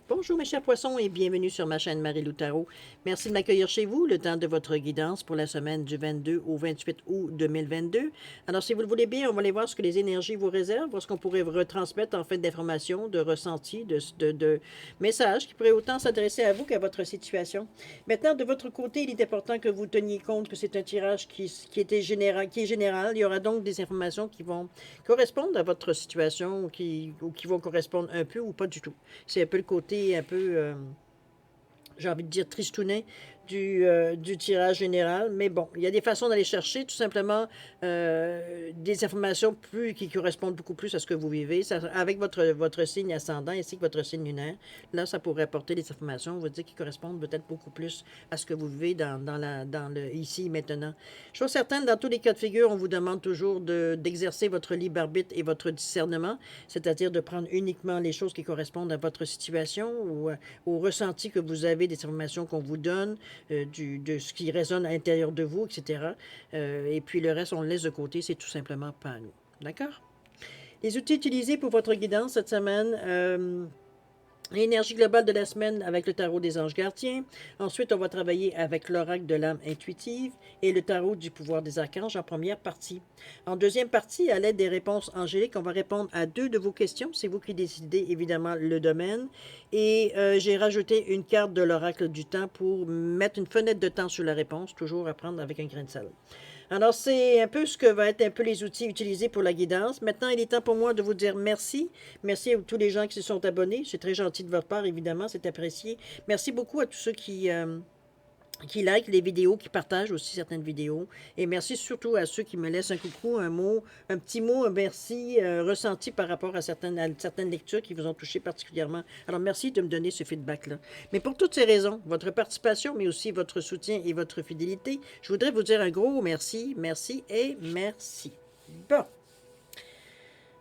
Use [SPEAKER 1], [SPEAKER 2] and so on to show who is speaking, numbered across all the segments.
[SPEAKER 1] Bonjour mes chers poissons et bienvenue sur ma chaîne Marie-Lou Tarot. Merci de m'accueillir chez vous, le temps de votre guidance pour la semaine du 22 au 28 août 2022. Alors si vous le voulez bien, on va aller voir ce que les énergies vous réservent, voir ce qu'on pourrait retransmettre en fait d'informations, de ressentis, de messages qui pourraient autant s'adresser à vous qu'à votre situation. Maintenant, de votre côté, il est important que vous teniez compte que c'est un tirage qui est général. Il y aura donc des informations qui vont correspondre à votre situation ou qui vont correspondre un peu ou pas du tout. C'est un peu le côté un peu, j'ai envie de dire, tristounet du tirage général. Mais bon, il y a des façons d'aller chercher tout simplement des informations qui correspondent beaucoup plus à ce que vous vivez. Ça, avec votre signe ascendant ainsi que votre signe lunaire, là, ça pourrait apporter des informations, on va dire, qui correspondent peut-être beaucoup plus à ce que vous vivez dans le ici et maintenant. Chose certaine, dans tous les cas de figure, on vous demande toujours d'exercer votre libre arbitre et votre discernement, c'est-à-dire de prendre uniquement les choses qui correspondent à votre situation ou au ressenti que vous avez des informations qu'on vous donne, de ce qui résonne à l'intérieur de vous, etc. Et puis le reste, on le laisse de côté, c'est tout simplement pas à nous. D'accord? Les outils utilisés pour votre guidance cette semaine, l'énergie globale de la semaine avec le tarot des anges gardiens. Ensuite, on va travailler avec l'oracle de l'âme intuitive et le tarot du pouvoir des archanges en première partie. En deuxième partie, à l'aide des réponses angéliques, on va répondre à 2 de vos questions. C'est vous qui décidez évidemment le domaine. Et j'ai rajouté une carte de l'oracle du temps pour mettre une fenêtre de temps sur la réponse, toujours à prendre avec un grain de sel. Alors, c'est un peu ce que vont être un peu les outils utilisés pour la guidance. Maintenant, il est temps pour moi de vous dire merci. Merci à tous les gens qui se sont abonnés. C'est très gentil de votre part, évidemment, c'est apprécié. Merci beaucoup à tous ceux qui like les vidéos, qui partagent aussi certaines vidéos. Et merci surtout à ceux qui me laissent un coucou, un mot, un petit mot, un merci ressenti par rapport à certaines lectures qui vous ont touché particulièrement. Alors merci de me donner ce feedback-là. Mais pour toutes ces raisons, votre participation, mais aussi votre soutien et votre fidélité, je voudrais vous dire un gros merci, merci et merci. Bon.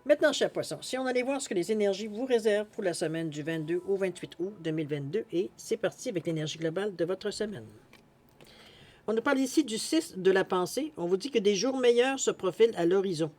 [SPEAKER 1] Maintenant, chers poissons, si on allait voir ce que les énergies vous réservent pour la semaine du 22 au 28 août 2022, et c'est parti avec l'énergie globale de votre semaine. On nous parle ici du 6 de la pensée. On vous dit que des jours meilleurs se profilent à l'horizon.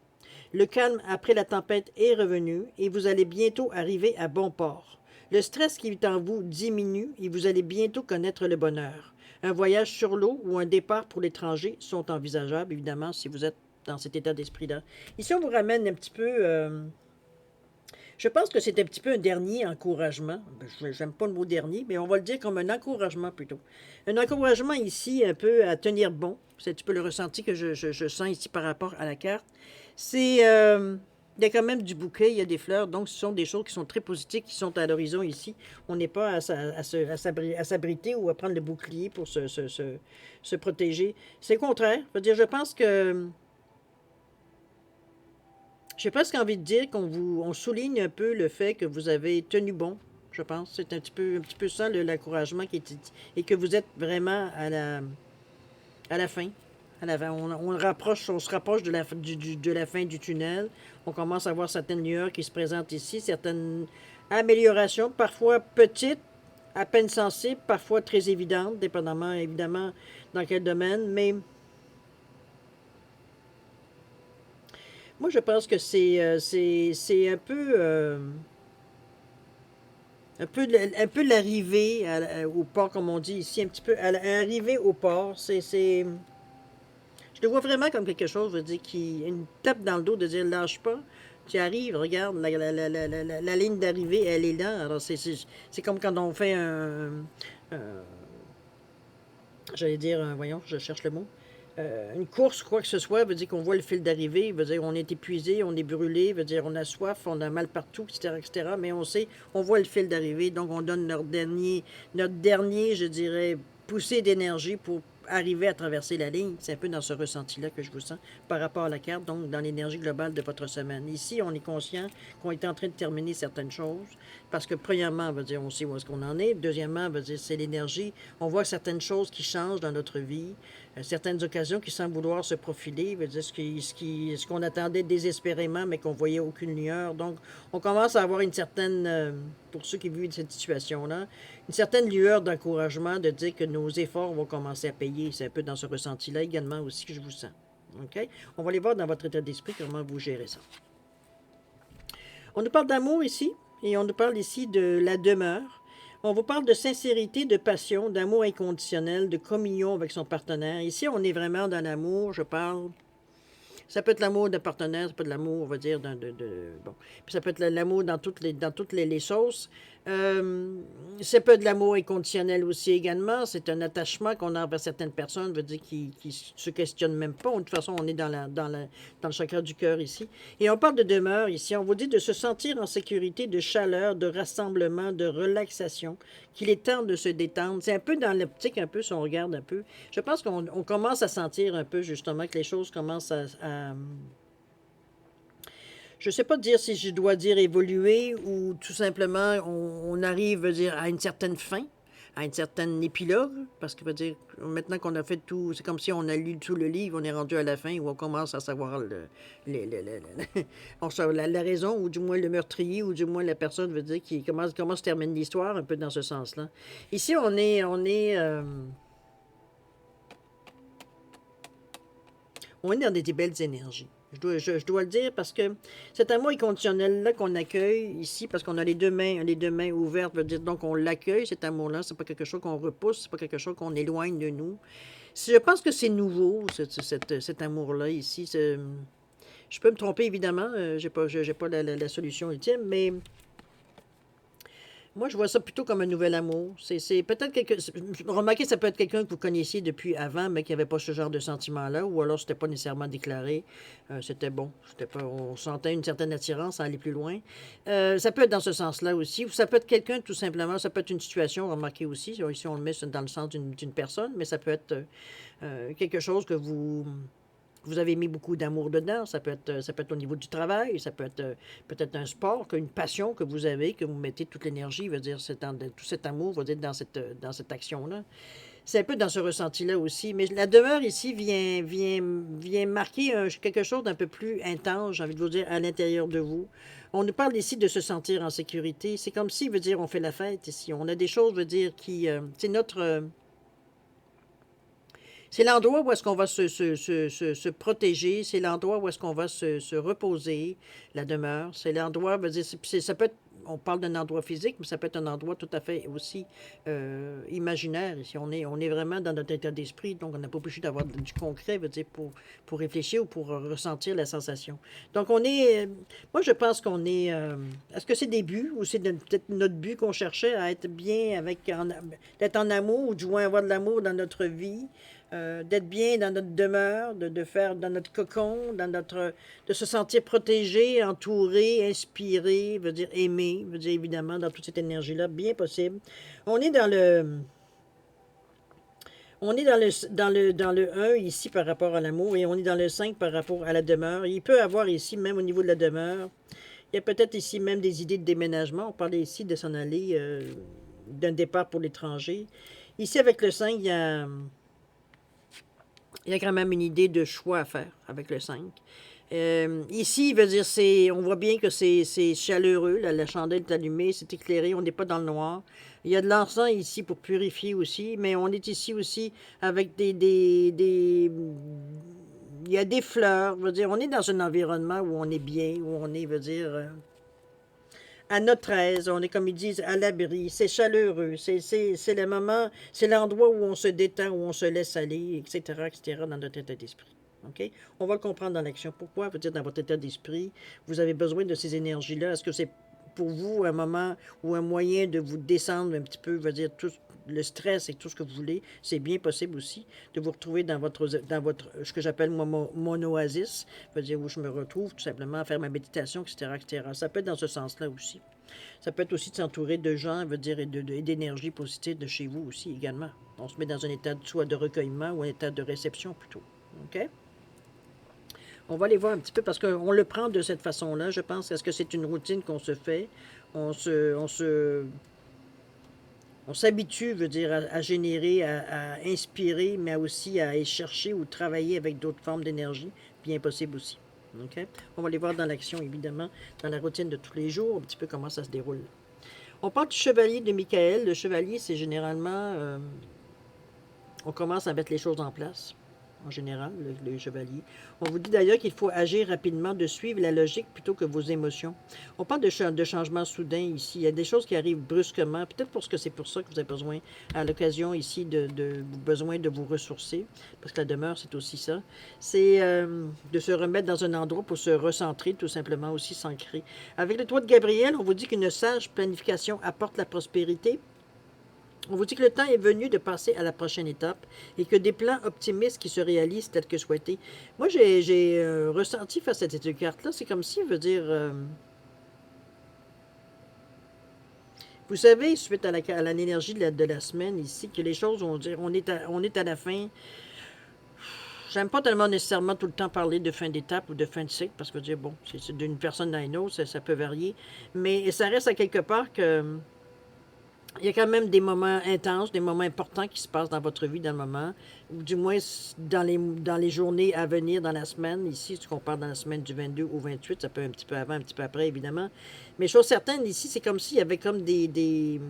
[SPEAKER 1] Le calme après la tempête est revenu et vous allez bientôt arriver à bon port. Le stress qui est en vous diminue et vous allez bientôt connaître le bonheur. Un voyage sur l'eau ou un départ pour l'étranger sont envisageables, évidemment, si vous êtes dans cet état d'esprit-là. Ici, on vous ramène un petit peu... je pense que c'est un petit peu un dernier encouragement. J'aime pas le mot dernier, mais on va le dire comme un encouragement plutôt. Un encouragement ici un peu à tenir bon. C'est un petit peu le ressenti que je sens ici par rapport à la carte. C'est... il y a quand même du bouquet, il y a des fleurs, donc ce sont des choses qui sont très positives, qui sont à l'horizon ici. On n'est pas à s'abriter ou à prendre le bouclier pour se protéger. C'est le contraire. Je pense que... J'ai presque envie de dire on souligne un peu le fait que vous avez tenu bon, je pense. C'est un petit peu ça, l'encouragement et que vous êtes vraiment à la fin. On se rapproche de la fin du tunnel. On commence à voir certaines lueurs qui se présentent ici, certaines améliorations, parfois petites, à peine sensibles, parfois très évidentes, dépendamment évidemment dans quel domaine, mais moi je pense que c'est un peu l'arrivée au port, comme on dit ici, un petit peu à l'arrivée au port. Je le vois vraiment comme quelque chose, je veux dire, qui une tape dans le dos de dire lâche pas. Tu arrives, regarde, la ligne d'arrivée, elle est là. Alors, c'est comme quand on fait j'allais dire, voyons, je cherche le mot. Une course, quoi que ce soit, veut dire qu'on voit le fil d'arrivée, veut dire on est épuisé, on est brûlé, veut dire on a soif, on a mal partout, etc., etc. Mais on sait, on voit le fil d'arrivée, donc on donne notre dernier, je dirais, poussée d'énergie pour arriver à traverser la ligne. C'est un peu dans ce ressenti-là que je vous sens par rapport à la carte, donc dans l'énergie globale de votre semaine. Ici, on est conscient qu'on est en train de terminer certaines choses, parce que premièrement, veut dire, on sait où est-ce qu'on en est. Deuxièmement, veut dire, c'est l'énergie. On voit certaines choses qui changent dans notre vie, certaines occasions qui semblent vouloir se profiler, veut dire ce qu'on attendait désespérément, mais qu'on voyait aucune lueur. Donc, on commence à avoir une certaine, pour ceux qui vivent cette situation-là, une certaine lueur d'encouragement de dire que nos efforts vont commencer à payer. C'est un peu dans ce ressenti-là également aussi que je vous sens. OK? On va aller voir dans votre état d'esprit comment vous gérez ça. On nous parle d'amour ici, et on nous parle ici de la demeure. On vous parle de sincérité, de passion, d'amour inconditionnel, de communion avec son partenaire. Ici, on est vraiment dans l'amour, je parle. Ça peut être l'amour d'un partenaire, ça peut être l'amour, on va dire, bon. Puis ça peut être l'amour dans toutes les sauces. Ça peut être de l'amour inconditionnel aussi également. C'est un attachement qu'on a envers certaines personnes, veut dire qui se questionnent même pas. De toute façon, on est dans le chakra du cœur ici. Et on parle de demeure ici. On vous dit de se sentir en sécurité, de chaleur, de rassemblement, de relaxation, qu'il est temps de se détendre. C'est un peu dans l'optique, un peu, si on regarde un peu. Je pense qu'on commence à sentir un peu, justement, que les choses commencent je ne sais pas dire si je dois dire évoluer ou tout simplement on arrive, veut dire, à une certaine fin, à une certaine épilogue, parce que veut dire, maintenant qu'on a fait tout, c'est comme si on a lu tout le livre, on est rendu à la fin où on commence à savoir on sait la raison, ou du moins le meurtrier, ou du moins la personne, veut dire, comment se termine l'histoire, un peu dans ce sens-là. Ici, on est dans des belles énergies. Je dois le dire parce que cet amour inconditionnel-là qu'on accueille ici, parce qu'on a les deux mains ouvertes, veut dire donc on l'accueille, cet amour-là. C'est pas quelque chose qu'on repousse, c'est pas quelque chose qu'on éloigne de nous. Je pense que c'est nouveau, cet amour-là ici. Je peux me tromper, évidemment. J'ai pas la solution ultime, mais moi, je vois ça plutôt comme un nouvel amour. C'est peut-être quelqu'un. Remarquez, ça peut être quelqu'un que vous connaissiez depuis avant, mais qui n'avait pas ce genre de sentiment-là, ou alors c'était pas nécessairement déclaré. C'était bon. C'était pas, on sentait une certaine attirance à aller plus loin. Ça peut être dans ce sens-là aussi. Ou ça peut être quelqu'un, tout simplement. Ça peut être une situation, remarquez aussi. Ici, on le met dans le sens d'une personne, mais ça peut être quelque chose que vous avez mis beaucoup d'amour dedans. Ça peut être au niveau du travail, ça peut être peut-être un sport, une passion que vous avez, que vous mettez toute l'énergie, veut dire, tout cet amour, veut dire, dans cette action-là. C'est un peu dans ce ressenti-là aussi. Mais la demeure ici vient marquer quelque chose d'un peu plus intense, j'ai envie de vous dire, à l'intérieur de vous. On nous parle ici de se sentir en sécurité. C'est comme si, veut dire, on fait la fête ici. On a des choses, veut dire, c'est c'est l'endroit où est-ce qu'on va se protéger, c'est l'endroit où est-ce qu'on va se reposer, la demeure. C'est l'endroit, veut dire, ça peut être, on parle d'un endroit physique, mais ça peut être un endroit tout à fait aussi imaginaire. Ici, on est vraiment dans notre état d'esprit, donc on n'a pas obligé d'avoir du concret, veut dire, pour réfléchir ou pour ressentir la sensation. Donc moi je pense qu'on est, est-ce que c'est des buts ou c'est peut-être notre but qu'on cherchait à être bien d'être en amour ou du moins avoir de l'amour dans notre vie? D'être bien dans notre demeure, de faire dans notre cocon, de se sentir protégé, entouré, inspiré, veut dire aimé, veut dire évidemment dans toute cette énergie-là, bien possible. On est dans le, on est dans le 1 ici par rapport à l'amour et on est dans le 5 par rapport à la demeure. Il peut y avoir ici, même au niveau de la demeure, il y a peut-être ici même des idées de déménagement. On parlait ici de s'en aller, d'un départ pour l'étranger. Ici, avec le 5, il y a quand même une idée de choix à faire avec le 5. Ici, il veut dire, on voit bien que c'est chaleureux, la chandelle est allumée, c'est éclairé, on n'est pas dans le noir. Il y a de l'encens ici pour purifier aussi, mais on est ici aussi avec il y a des fleurs, veut dire, on est dans un environnement où on est bien, où on est, veut dire, à notre aise, on est, comme ils disent, à l'abri, c'est chaleureux, c'est le moment, c'est l'endroit où on se détend, où on se laisse aller, etc., etc., dans notre état d'esprit. OK? On va le comprendre dans l'action. Pourquoi? Veut dire, dans votre état d'esprit, vous avez besoin de ces énergies-là. Est-ce que c'est pour vous un moment ou un moyen de vous descendre un petit peu, veut dire, tout le stress et tout ce que vous voulez, c'est bien possible aussi de vous retrouver dans votre ce que j'appelle moi mon oasis, veut dire où je me retrouve tout simplement à faire ma méditation, etc., etc. Ça peut être dans ce sens-là aussi. Ça peut être aussi de s'entourer de gens, veut dire, et d'énergie positive de chez vous aussi également. On se met dans un état soit de recueillement ou un état de réception plutôt. OK? On va aller voir un petit peu parce qu'on le prend de cette façon-là, je pense. Est-ce que c'est une routine qu'on se fait? On s'habitue, veut dire, à générer, à inspirer, mais aussi à aller chercher ou travailler avec d'autres formes d'énergie, bien possible aussi. OK? On va aller voir dans l'action, évidemment, dans la routine de tous les jours, un petit peu comment ça se déroule. On parle du chevalier de Michael. Le chevalier, c'est généralement, on commence à mettre les choses en place. en général, le chevalier. On vous dit d'ailleurs qu'il faut agir rapidement, de suivre la logique plutôt que vos émotions. On parle de changement soudain ici. Il y a des choses qui arrivent brusquement. Peut-être parce que c'est pour ça que vous avez besoin, à l'occasion ici, besoin de vous ressourcer. Parce que la demeure, c'est aussi ça. C'est de se remettre dans un endroit pour se recentrer, tout simplement, aussi s'ancrer. Avec le 3 de Gabriel, on vous dit qu'une sage planification apporte la prospérité. On vous dit que le temps est venu de passer à la prochaine étape et que des plans optimistes qui se réalisent tels que souhaités. Moi, j'ai ressenti face à cette carte-là, c'est comme si, veut dire, vous savez, suite à l'énergie de la semaine ici, que les choses vont dire, on est à la fin. J'aime pas tellement nécessairement tout le temps parler de fin d'étape ou de fin de cycle, parce que dire, bon, c'est d'une personne à une autre, ça peut varier. Mais ça reste à quelque part que il y a quand même des moments intenses, des moments importants qui se passent dans votre vie dans le moment, ou du moins dans les journées à venir, dans la semaine. Ici, si on parle dans la semaine du 22 au 28, ça peut un petit peu avant, un petit peu après, évidemment. Mais chose certaine, ici, c'est comme s'il y avait comme il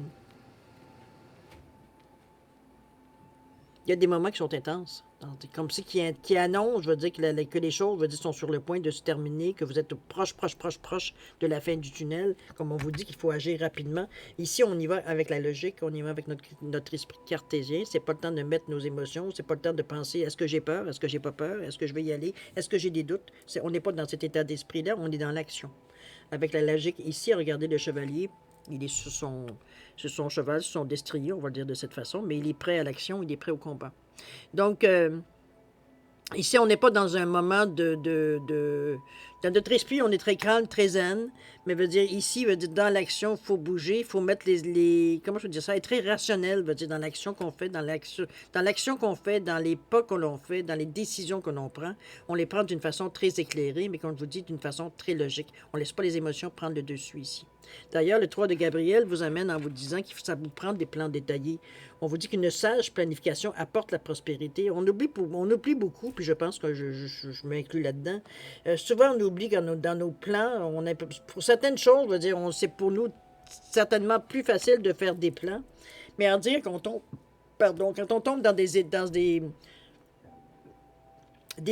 [SPEAKER 1] y a des moments qui sont intenses. Comme si qui annoncent, je veux dire, que les choses, je veux dire, sont sur le point de se terminer, que vous êtes proche de la fin du tunnel. Comme on vous dit qu'il faut agir rapidement. Ici, on y va avec la logique, on y va avec notre esprit cartésien. C'est pas le temps de mettre nos émotions, c'est pas le temps de penser, est-ce que j'ai peur, est-ce que j'ai pas peur, est-ce que je vais y aller, est-ce que j'ai des doutes. On n'est pas dans cet état d'esprit-là, on est dans l'action. Avec la logique, ici, regardez le chevalier, il est sur son cheval, sur son destrier, on va le dire de cette façon, mais il est prêt à l'action, il est prêt au combat. Donc, ici, on n'est pas dans un moment dans notre esprit, on est très calme, très zen, mais veut dire, ici, veut dire, dans l'action, il faut bouger, il faut mettre comment je veux dire ça, être très rationnel, veut dire, dans l'action qu'on fait, dans l'action qu'on fait, dans les pas que l'on fait, dans les décisions que l'on prend, on les prend d'une façon très éclairée, mais comme je vous dis, d'une façon très logique. On ne laisse pas les émotions prendre le dessus ici. D'ailleurs, le 3 de Gabriel vous amène en vous disant qu'il faut ça vous prendre des plans détaillés. On vous dit qu'une sage planification apporte la prospérité. On oublie beaucoup, puis je pense que je m'inclus là-dedans. Souvent, on oublie que dans nos plans, pour certaines choses, on va dire, c'est pour nous certainement plus facile de faire des plans. Mais à dire quand on tombe dans des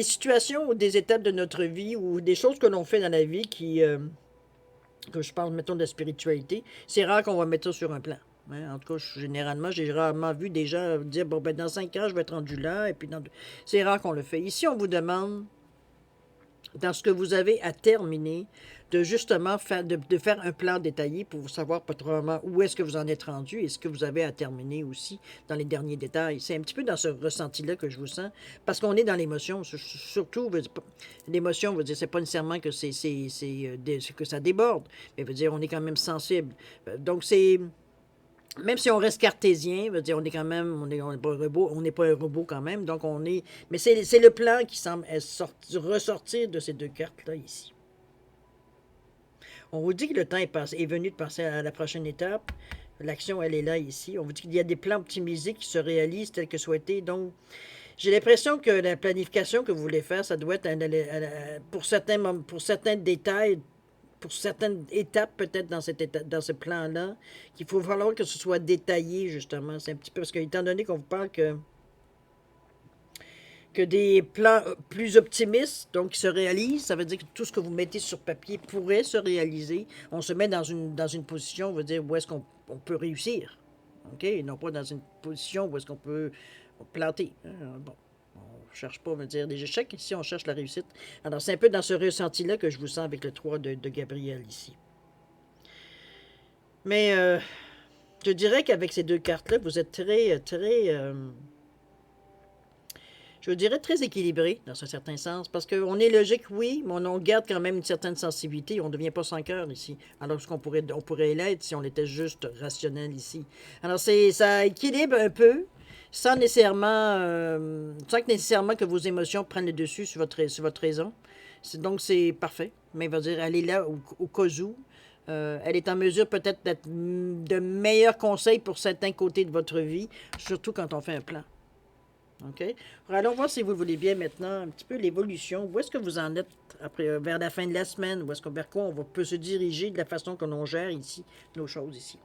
[SPEAKER 1] situations ou des étapes de notre vie ou des choses que l'on fait dans la vie que je parle, mettons, de la spiritualité, c'est rare qu'on va mettre ça sur un plan. Hein? En tout cas, généralement, j'ai rarement vu des gens dire, bon, ben, dans 5 ans, je vais être rendu là, et puis c'est rare qu'on le fait. Ici, on vous demande, dans ce que vous avez à terminer, de justement de faire un plan détaillé pour vous savoir probablement où est-ce que vous en êtes rendu et ce que vous avez à terminer aussi dans les derniers détails. C'est un petit peu dans ce ressenti-là que je vous sens, parce qu'on est dans l'émotion, surtout, l'émotion, veut dire, c'est pas nécessairement que que ça déborde, mais veut dire, on est quand même sensible. Donc, même si on reste cartésien, veut dire, on est quand même, on n'est pas un robot, on n'est pas un robot quand même, donc mais c'est le plan qui semble ressortir de ces deux cartes-là ici. On vous dit que le temps est venu de passer à la prochaine étape. L'action, elle est là ici. On vous dit qu'il y a des plans optimisés qui se réalisent tels que souhaités. Donc, j'ai l'impression que la planification que vous voulez faire, ça doit être pour certains détails, pour certaines étapes peut-être dans ce plan-là, qu'il faut falloir que ce soit détaillé, justement. C'est un petit peu parce que, étant donné qu'on vous parle que des plans plus optimistes, donc qui se réalisent, ça veut dire que tout ce que vous mettez sur papier pourrait se réaliser. On se met dans une position, on veut dire, où est-ce qu'on peut réussir. OK? Et non pas dans une position où est-ce qu'on peut planter. Bon. On ne cherche pas, on veut dire, des échecs. Ici, on cherche la réussite. Alors, c'est un peu dans ce ressenti-là que je vous sens avec le 3 de Gabriel ici. Mais je dirais qu'avec ces deux cartes-là, vous êtes je dirais très équilibré, dans un certain sens, parce qu'on est logique, oui, mais on garde quand même une certaine sensibilité. On ne devient pas sans cœur ici, alors qu'on pourrait l'être si on était juste rationnel ici. Alors, ça équilibre un peu, sans que nécessairement que vos émotions prennent le dessus sur votre raison. Donc, c'est parfait. Mais, va dire, elle est là au cas où. Elle est en mesure peut-être d'être de meilleurs conseils pour certains côtés de votre vie, surtout quand on fait un plan. OK? Alors, allons voir si vous voulez bien maintenant un petit peu l'évolution. Où est-ce que vous en êtes après, vers la fin de la semaine? Vers quoi peut se diriger de la façon que l'on gère ici, nos choses ici?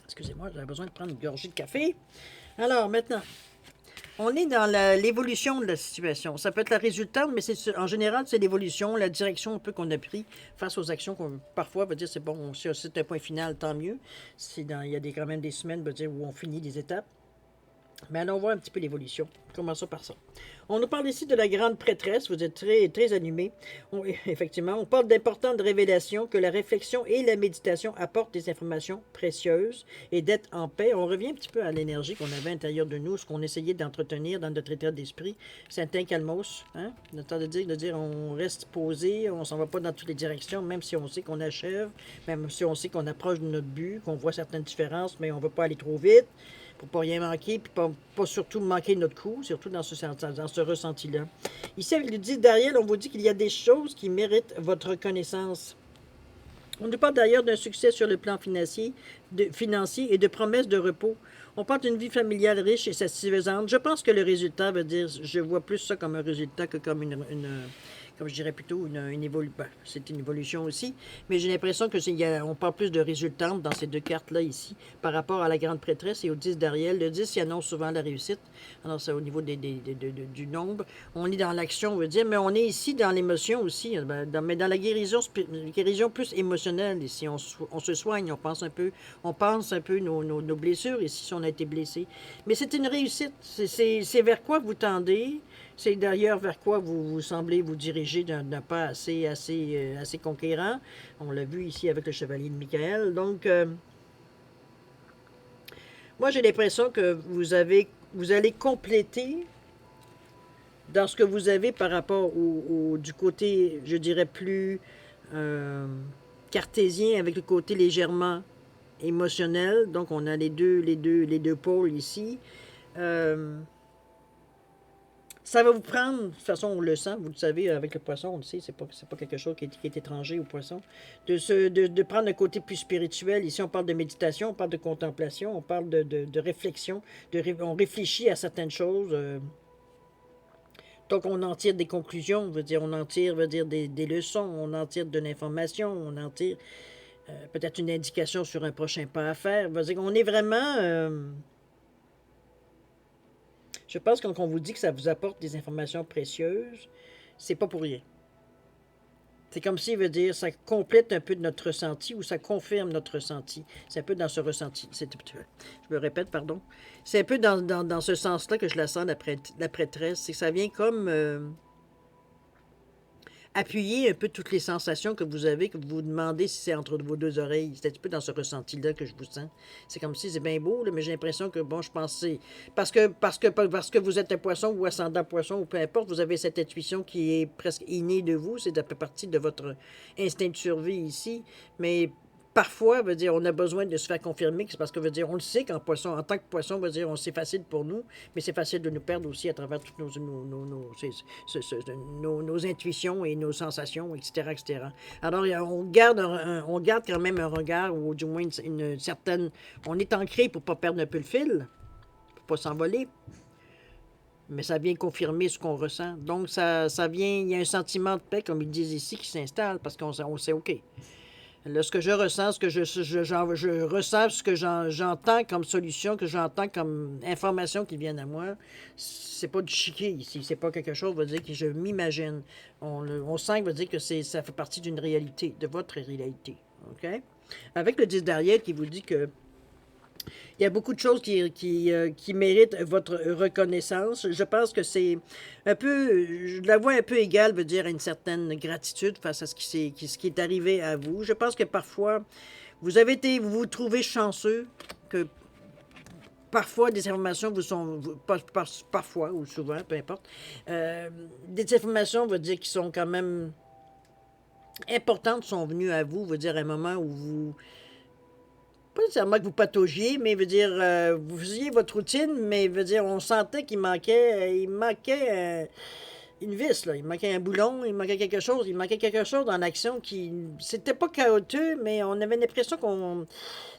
[SPEAKER 1] Excusez-moi, j'avais besoin de prendre une gorgée de café. Alors, maintenant, On est dans l'évolution de la situation. Ça peut être la résultante, mais en général, c'est l'évolution, la direction un peu qu'on a pris face aux actions qu'on parfois va dire c'est bon, si c'est un point final, tant mieux. Il y a quand même des semaines va dire, où on finit des étapes. Mais allons voir un petit peu l'évolution. Commençons par ça. On nous parle ici de la grande prêtresse. Vous êtes très, très animés. Effectivement, on parle d'importantes révélations, que la réflexion et la méditation apportent des informations précieuses et d'être en paix. On revient un petit peu à l'énergie qu'on avait à l'intérieur de nous, ce qu'on essayait d'entretenir dans notre état d'esprit. C'est un calmos. Hein? Le temps de dire on reste posé, on s'en va pas dans toutes les directions, même si on sait qu'on achève, même si on sait qu'on approche de notre but, qu'on voit certaines différences, mais on ne veut pas aller trop vite pour pas rien manquer, puis pas surtout manquer notre coup, surtout dans ce ressenti-là. Ici, avec le 10 d'Ariel, on vous dit qu'il y a des choses qui méritent votre reconnaissance. On nous parle d'ailleurs d'un succès sur le plan financier et de promesses de repos. On parle d'une vie familiale riche et satisfaisante. Je pense que le résultat veut dire, je vois plus ça comme un résultat que comme comme je dirais plutôt une évolution. Ben, c'est une évolution aussi, mais j'ai l'impression on parle plus de résultantes dans ces deux cartes-là ici par rapport à la grande prêtresse et au 10 d'Ariel. Le 10, il annonce souvent la réussite. Alors, c'est au niveau du nombre. On est dans l'action, on veut dire, mais on est ici dans l'émotion aussi. Mais dans la guérison plus émotionnelle ici. On se soigne, on pense un peu nos blessures ici si on a été blessé. Mais c'est une réussite. C'est vers quoi vous tendez. C'est d'ailleurs vers quoi vous semblez vous diriger d'un pas assez conquérant. On l'a vu ici avec le chevalier de Michael. Donc, moi, j'ai l'impression que vous allez compléter dans ce que vous avez par rapport du côté, je dirais, plus cartésien, avec le côté légèrement émotionnel. Donc, on a les deux pôles ici. Ça va vous prendre, de toute façon, on le sent, vous le savez, avec le poisson, on le sait, c'est pas quelque chose qui est étranger au poisson, de prendre un côté plus spirituel. Ici, on parle de méditation, on parle de contemplation, on parle de réflexion, on réfléchit à certaines choses. Donc, on en tire des conclusions, on en tire des leçons, on en tire de l'information, on en tire peut-être une indication sur un prochain pas à faire. On est vraiment... je pense que quand on vous dit que ça vous apporte des informations précieuses, c'est pas pour rien. C'est comme si, ça complète un peu de notre ressenti ou ça confirme notre ressenti. C'est un peu dans ce ressenti. Je me répète, pardon. C'est un peu dans ce sens-là que je la sens, la prêtresse. C'est que ça vient comme appuyer un peu toutes les sensations que vous avez, que vous vous demandez si c'est entre vos deux oreilles. C'est un petit peu dans ce ressenti-là que je vous sens. C'est comme si c'est bien beau, là, mais j'ai l'impression que, bon, je pense que c'est... Parce que vous êtes un poisson ou ascendant poisson, ou peu importe, vous avez cette intuition qui est presque innée de vous. C'est un peu partie de votre instinct de survie ici. Mais parfois, on a besoin de se faire confirmer que c'est parce que, on le sait qu'en poisson, en tant que poisson, c'est facile pour nous, mais c'est facile de nous perdre aussi à travers toutes nos intuitions et nos sensations, etc., etc. Alors, on garde quand même un regard, ou du moins une certaine... On est ancré pour ne pas perdre un peu le fil, pour ne pas s'envoler. Mais ça vient confirmer ce qu'on ressent. Donc, ça vient... Il y a un sentiment de paix, comme ils disent ici, qui s'installe, parce qu'on sait, OK... Là, ce que je ressens, je ressens, ce que j'entends comme solution, que j'entends comme information qui viennent à moi, c'est pas du chiquet ici. C'est pas quelque chose, que je m'imagine. On sent, que ça fait partie d'une réalité, de votre réalité. OK? Avec le 10 d'Ariel qui vous dit que il y a beaucoup de choses qui méritent votre reconnaissance. Je pense que c'est un peu, je la vois un peu égale, à une certaine gratitude face à ce qui est arrivé à vous. Je pense que parfois, vous vous trouvez chanceux que parfois des informations parfois ou souvent, peu importe, des informations, qui sont quand même importantes sont venues à vous, à un moment où vous... Pas nécessairement que vous pataugiez, mais vous faisiez votre routine, mais on sentait qu'il manquait une vis, là. Il manquait un boulon, il manquait quelque chose dans l'action qui... C'était pas chaotique, mais on avait l'impression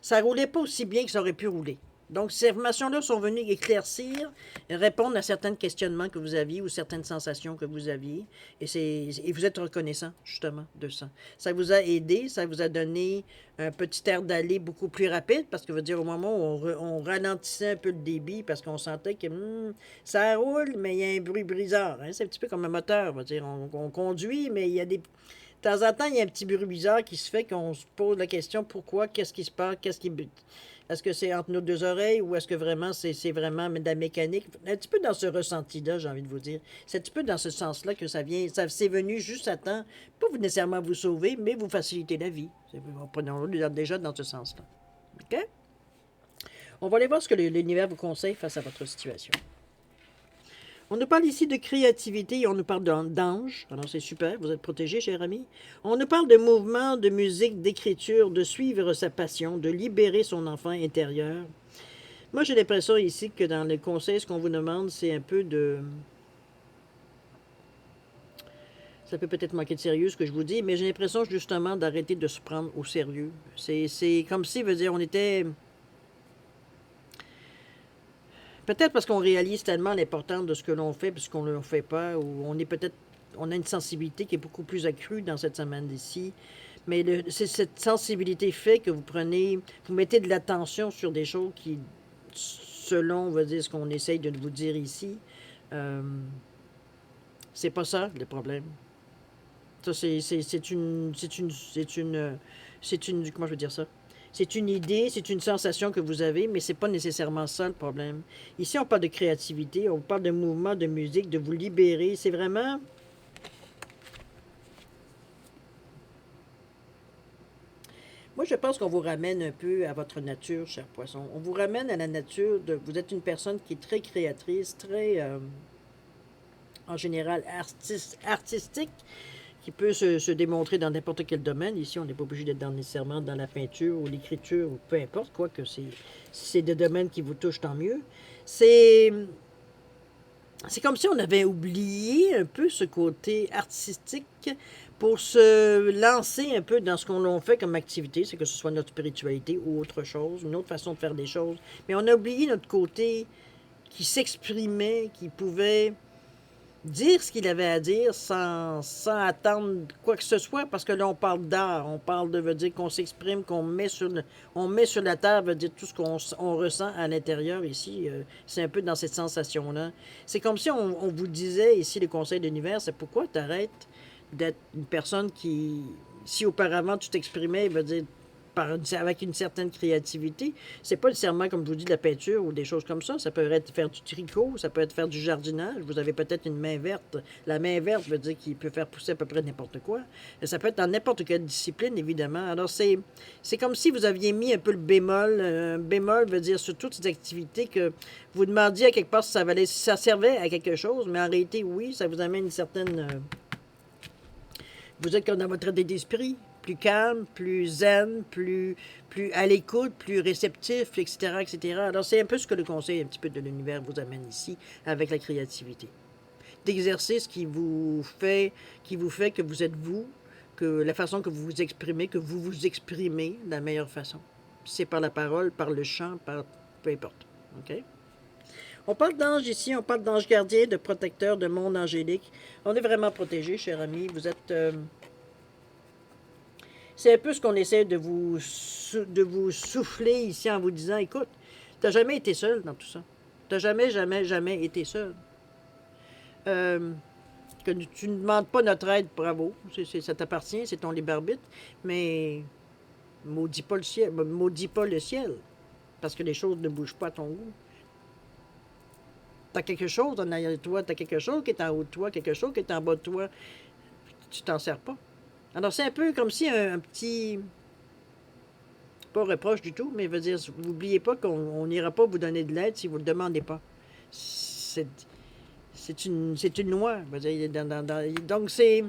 [SPEAKER 1] ça roulait pas aussi bien que ça aurait pu rouler. Donc, ces informations-là sont venues éclaircir, répondre à certains questionnements que vous aviez ou certaines sensations que vous aviez. Et vous êtes reconnaissant, justement, de ça. Ça vous a aidé, ça vous a donné un petit air d'aller beaucoup plus rapide, parce que, veut dire, au moment où on ralentissait un peu le débit, parce qu'on sentait que ça roule, mais il y a un bruit brisard. Hein? C'est un petit peu comme un moteur, veut dire, on conduit, mais il y a des... De temps en temps, il y a un petit bruit bizarre qui se fait qu'on se pose la question pourquoi, qu'est-ce qui se passe, qu'est-ce qui... Est-ce que c'est entre nos deux oreilles ou est-ce que vraiment c'est vraiment de la mécanique? Un petit peu dans ce ressenti-là, j'ai envie de vous dire. C'est un petit peu dans ce sens-là que ça vient. Ça c'est venu juste à temps, pas vous nécessairement vous sauver, mais vous faciliter la vie. Prenons-le déjà dans ce sens-là. OK? On va aller voir ce que l'univers vous conseille face à votre situation. On nous parle ici de créativité et on nous parle d'ange. Alors c'est super, vous êtes protégés, cher ami. On nous parle de mouvement, de musique, d'écriture, de suivre sa passion, de libérer son enfant intérieur. Moi, j'ai l'impression ici que dans le conseil, ce qu'on vous demande, c'est un peu de... Ça peut peut-être manquer de sérieux, ce que je vous dis, mais j'ai l'impression justement d'arrêter de se prendre au sérieux. C'est comme si, veut dire, on était... Peut-être parce qu'on réalise tellement l'importance de ce que l'on fait, puisqu'on ne le fait pas, ou on est peut-être, on a une sensibilité qui est beaucoup plus accrue dans cette semaine d'ici. Mais cette sensibilité fait que vous mettez de l'attention sur des choses qui, selon, on va dire, ce qu'on essaye de vous dire ici, euh, c'est pas ça le problème. Ça, comment je veux dire ça? C'est une idée, c'est une sensation que vous avez, mais c'est pas nécessairement ça le problème. Ici, on parle de créativité, on parle de mouvement, de musique, de vous libérer. C'est vraiment... Moi, je pense qu'on vous ramène un peu à votre nature, cher poisson. On vous ramène à la nature. Vous êtes une personne qui est très créatrice, très, en général, artistique, qui peut se démontrer dans n'importe quel domaine. Ici, on n'est pas obligé d'être nécessairement dans la peinture ou l'écriture ou peu importe, quoi que c'est des domaines qui vous touchent, tant mieux. C'est comme si on avait oublié un peu ce côté artistique pour se lancer un peu dans ce qu'on fait comme activité, c'est que ce soit notre spiritualité ou autre chose, une autre façon de faire des choses. Mais on a oublié notre côté qui s'exprimait, qui pouvait dire ce qu'il avait à dire sans attendre quoi que ce soit, parce que là, on parle d'art, on parle de, veut dire qu'on s'exprime, on met sur la table, veut dire tout ce qu'on ressent à l'intérieur ici. C'est un peu dans cette sensation-là. C'est comme si on vous disait ici, le Conseil de l'univers, c'est pourquoi tu arrêtes d'être une personne qui, si auparavant tu t'exprimais, veut dire avec une certaine créativité. C'est pas nécessairement, comme je vous dis, de la peinture ou des choses comme ça. Ça peut être faire du tricot, ça peut être faire du jardinage. Vous avez peut-être une main verte. La main verte veut dire qu'il peut faire pousser à peu près n'importe quoi. Et ça peut être dans n'importe quelle discipline, évidemment. Alors, c'est comme si vous aviez mis un peu le bémol. Un bémol veut dire sur toutes ces activités que vous demandiez à quelque part si ça servait à quelque chose, mais en réalité, oui, ça vous amène une certaine... vous êtes comme dans votre état d'esprit, plus calme, plus zen, plus à l'écoute, plus réceptif, etc., etc. Alors, c'est un peu ce que le conseil un petit peu de l'univers vous amène ici avec la créativité. D'exercice qui vous fait que vous êtes vous, que la façon que vous vous exprimez, que vous vous exprimez de la meilleure façon. C'est par la parole, par le chant, par peu importe. OK? On parle d'ange ici, on parle d'ange gardien, de protecteur, de monde angélique. On est vraiment protégé, cher ami. Vous êtes... c'est un peu ce qu'on essaie de vous souffler ici en vous disant, écoute, tu n'as jamais été seul dans tout ça. Tu n'as jamais, jamais, jamais été seul. Que tu ne demandes pas notre aide, bravo. Ça t'appartient, c'est ton libre arbitre. Mais maudis pas le ciel. Maudis pas le ciel. Parce que les choses ne bougent pas à ton goût. Tu as quelque chose en arrière de toi, tu as quelque chose qui est en haut de toi, quelque chose qui est en bas de toi. Tu t'en sers pas. Alors, c'est un peu comme si un petit... pas reproche du tout, mais veut dire, n'oubliez pas qu'on n'ira pas vous donner de l'aide si vous ne le demandez pas. C'est une loi. Veut dire, donc, c'est...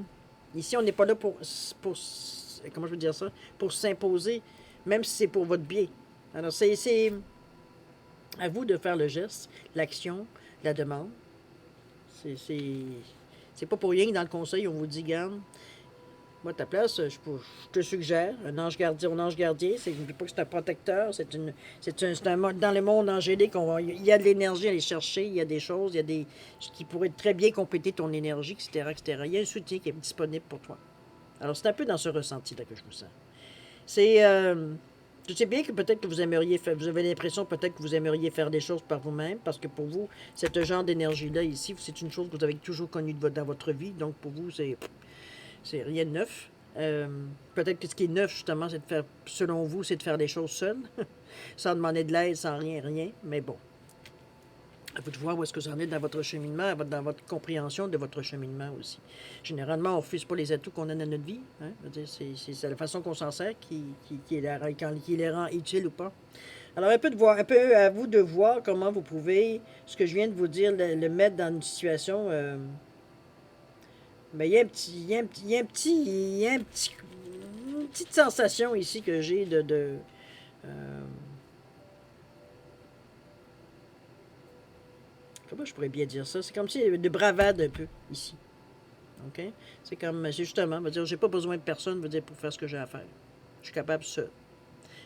[SPEAKER 1] Ici, on n'est pas là pour... comment je veux dire ça? Pour s'imposer, même si c'est pour votre bien. Alors, c'est à vous de faire le geste, l'action, la demande. C'est pas pour rien que dans le conseil, on vous dit, garde, Moi, à ta place, je te suggère, un ange gardien, c'est, je ne dis pas que c'est un protecteur, c'est un dans le monde angélique, il y a de l'énergie à aller chercher, il y a des choses, il y a des qui pourraient très bien compléter ton énergie, etc., etc. Il y a un soutien qui est disponible pour toi. Alors, c'est un peu dans ce ressenti-là que je vous sens. C'est, je sais bien que peut-être que vous aimeriez faire, vous avez l'impression peut-être que vous aimeriez faire des choses par vous-même, parce que pour vous, ce genre d'énergie-là ici, c'est une chose que vous avez toujours connue dans votre vie, donc pour vous, c'est rien de neuf. Peut-être que ce qui est neuf, justement, c'est de faire, selon vous, c'est de faire des choses seul, sans demander de l'aide, sans rien, rien. Mais bon, à vous de voir où est-ce que vous en êtes dans votre cheminement, dans votre compréhension de votre cheminement aussi. Généralement, on ne refuse pas les atouts qu'on a dans notre vie. Hein? C'est la façon qu'on s'en sert qui les rend utiles ou pas. Alors, un peu à vous de voir comment vous pouvez, ce que je viens de vous dire, le mettre dans une situation. Mais il y a un petit, il y a un petit, il y a un petit, il y a un petit, une petite sensation ici que j'ai euh, comment je pourrais bien dire ça? C'est comme si il y avait de bravade un peu ici. OK? C'est justement, dire, j'ai pas besoin de personne, dire, pour faire ce que j'ai à faire. Je suis capable seul.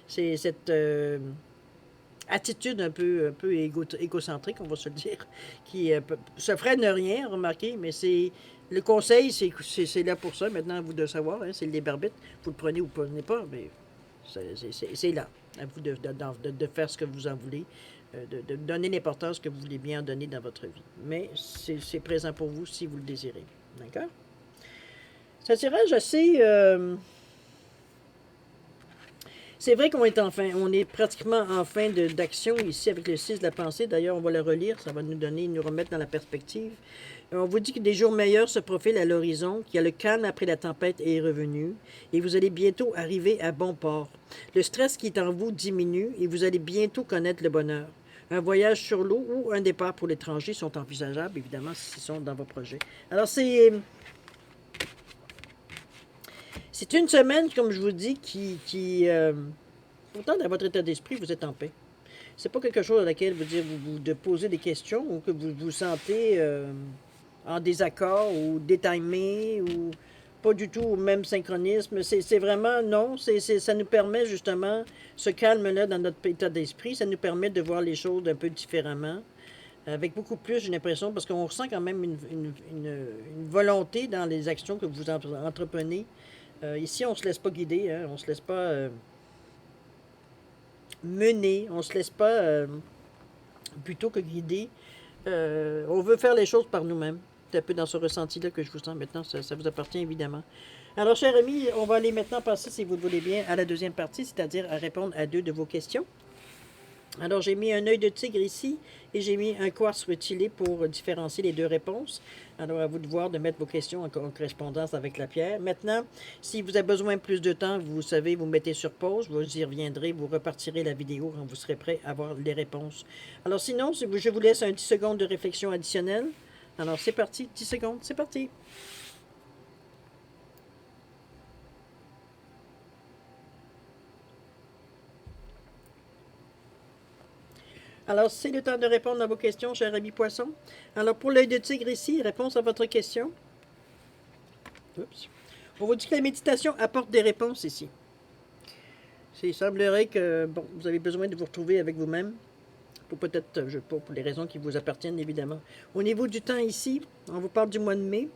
[SPEAKER 1] C'est cette attitude un peu égocentrique, on va se le dire, qui se ferait de rien, remarquez, mais c'est le conseil, c'est là pour ça. Maintenant, à vous de savoir, hein, c'est le libre arbitre. Vous le prenez ou vous ne le prenez pas, mais c'est là. À vous de faire ce que vous en voulez, de donner l'importance que vous voulez bien donner dans votre vie. Mais c'est présent pour vous si vous le désirez. D'accord? C'est un tirage assez. C'est vrai qu'on est en fin, on est pratiquement en fin d'action ici avec le 6 de la pensée. D'ailleurs, on va le relire, ça va nous remettre dans la perspective. On vous dit que des jours meilleurs se profilent à l'horizon, qu'il y a le calme après la tempête est revenu, et vous allez bientôt arriver à bon port. Le stress qui est en vous diminue, et vous allez bientôt connaître le bonheur. Un voyage sur l'eau ou un départ pour l'étranger sont envisageables, évidemment, s'ils sont dans vos projets. Alors, c'est une semaine, comme je vous dis, pourtant, dans votre état d'esprit, vous êtes en paix. C'est pas quelque chose à laquelle vous de poser des questions ou que vous vous sentez en désaccord ou détimé ou pas du tout au même synchronisme. C'est vraiment, non, ça nous permet justement, ce calme-là dans notre état d'esprit, ça nous permet de voir les choses un peu différemment. Avec beaucoup plus, j'ai l'impression, parce qu'on ressent quand même une volonté dans les actions que vous entreprenez. Ici, on ne se laisse pas guider, hein, on ne se laisse pas mener, on ne se laisse pas plutôt que guider. On veut faire les choses par nous-mêmes. C'est un peu dans ce ressenti-là que je vous sens maintenant. Ça vous appartient évidemment. Alors, chers amis, on va aller maintenant passer, si vous le voulez bien, à la deuxième partie, c'est-à-dire à répondre à 2 de vos questions. Alors, j'ai mis un œil de tigre ici et j'ai mis un quartz rutilé pour différencier les 2 réponses. Alors, à vous de voir, de mettre vos questions en correspondance avec la pierre. Maintenant, si vous avez besoin de plus de temps, vous savez, vous mettez sur pause, vous y reviendrez, vous repartirez la vidéo quand vous serez prêt à voir les réponses. Alors, sinon, je vous laisse un 10 secondes de réflexion additionnelle. Alors, c'est parti, 10 secondes, c'est parti. Alors, c'est le temps de répondre à vos questions, cher ami poisson. Alors, pour l'œil de tigre ici, réponse à votre question. Oups. On vous dit que la méditation apporte des réponses ici. Il semblerait que bon, vous avez besoin de vous retrouver avec vous-même, pour peut-être, je sais pas, pour les raisons qui vous appartiennent, évidemment. Au niveau du temps ici, on vous parle du mois de mai.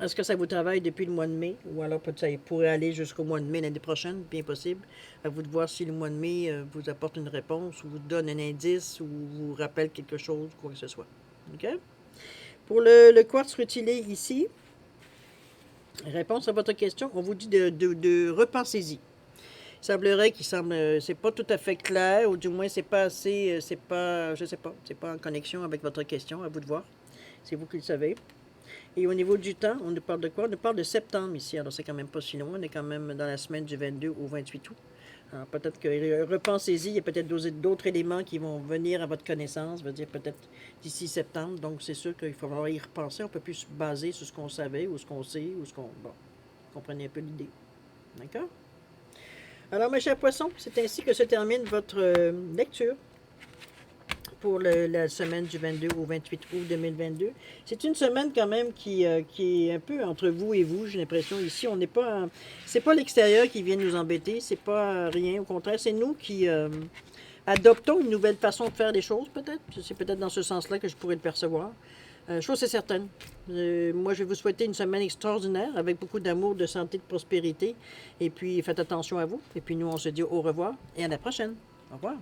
[SPEAKER 1] Est-ce que ça vous travaille depuis le mois de mai? Ou alors peut-être ça pourrait aller jusqu'au mois de mai l'année prochaine, bien possible. À vous de voir si le mois de mai vous apporte une réponse, ou vous donne un indice, ou vous rappelle quelque chose, quoi que ce soit. OK? Pour le quartz rutilé ici, réponse à votre question, on vous dit de repensez-y. Il semblerait qu'il semble, c'est pas tout à fait clair, ou du moins c'est pas assez, c'est pas, je sais pas, c'est pas en connexion avec votre question, à vous de voir. C'est vous qui le savez. Et au niveau du temps, on nous parle de quoi? On nous parle de septembre ici, alors c'est quand même pas si loin, on est quand même dans la semaine du 22 au 28 août. Alors peut-être que, repensez-y, il y a peut-être d'autres éléments qui vont venir à votre connaissance, veut dire peut-être d'ici septembre, donc c'est sûr qu'il faut falloir y repenser, on peut plus se baser sur ce qu'on savait, ou ce qu'on sait, ou ce qu'on... Bon, comprenez un peu l'idée. D'accord? Alors mes chers poissons, c'est ainsi que se termine votre lecture pour la semaine du 22 au 28 août 2022. C'est une semaine quand même qui est un peu entre vous et vous, j'ai l'impression. Ici, on n'est pas... c'est pas l'extérieur qui vient nous embêter, c'est pas rien. Au contraire, c'est nous qui adoptons une nouvelle façon de faire les choses, peut-être. C'est peut-être dans ce sens-là que je pourrais le percevoir. Chose c'est certaine. Moi, je vais vous souhaiter une semaine extraordinaire avec beaucoup d'amour, de santé, de prospérité. Et puis, faites attention à vous. Et puis, nous, on se dit au revoir et à la prochaine. Au revoir.